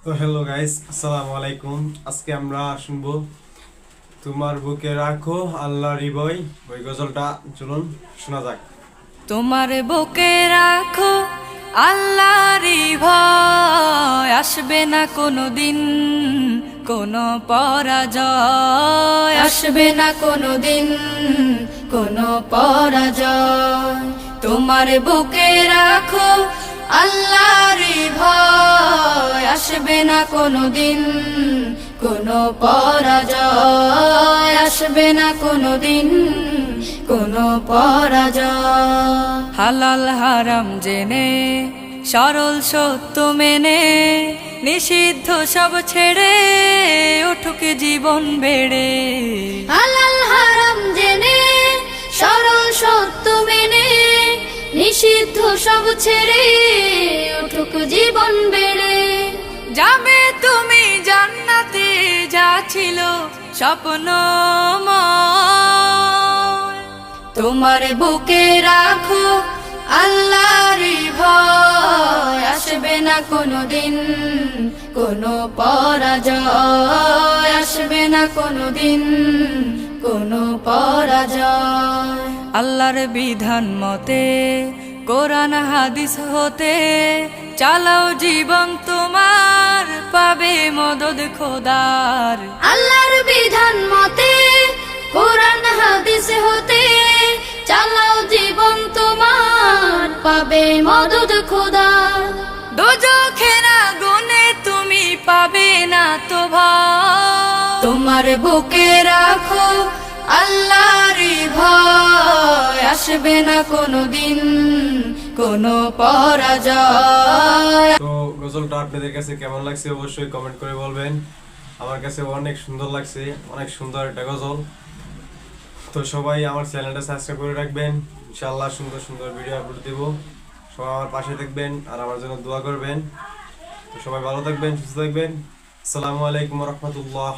তো hello guys, আসসালামু আলাইকুম। আজকে আমরা শুনবো তোমার বুকে রাখো আল্লাহর হৃদয়। ওই গজলটা চলুন শোনা যাক। তোমার বুকে রাখো আল্লাহরই ভয়, আসবে না কোনো দিন কোনো পরাজয়, আসবে না কোনো দিন কোনো পরাজয়। তোমার বুকে রাখো আল্লাহরই ভয়, আসবে না কোনো দিন কোনো পরাজয়, আসবে না কোনো দিন কোনো পরাজয়। হালাল হারাম জেনে সরল সত্য মেনে নিষিদ্ধ সব ছেড়ে উঠুক জীবন বেড়ে। হালাল হারাম জেনে সরল সত্য মেনে নিষিদ্ধ সব ছেড়ে উঠুক জীবন বেড়ে। যাবে তুমি জান্নাতে, যা ছিল স্বপ্নময়। তোমার বুকে রাখো আল্লাহরই ভয়, আসবে না কোনো দিন কোনো পরাজয়, আসবে না কোনো দিন কোনো পরাজয়। আল্লাহর বিধান মতে কোরআন হাদিস হতে চালাও জীবন তোমার, পাবে মদদ খোদার। আল্লাহর বিধান মতে কোরআন হাদিস হতে চালাও জীবন তোমার, পাবে মদদ খোদার। দোজখের আগুনে তুমি পাবে না তো ভয়। তোমার বুকে রাখো আল্লাহরই ভয়, আসবে না কোনো দিন কোনো পরাজয়। তো গজলটা আপনাদের কাছে কেমন লাগছে অবশ্যই কমেন্ট করে বলবেন। আমার কাছে অনেক সুন্দর লাগছে, অনেক সুন্দর একটা গজল। তো সবাই আমার চ্যানেলটা সাবস্ক্রাইব করে রাখবেন, ইনশাআল্লাহ সুন্দর সুন্দর ভিডিও আপলোড দেব। সবাই আমার পাশে থাকবেন আর আমার জন্য দোয়া করবেন। তো সবাই ভালো থাকবেন, সুস্থ থাকবেন। আসসালামু আলাইকুম ওয়া রাহমাতুল্লাহ।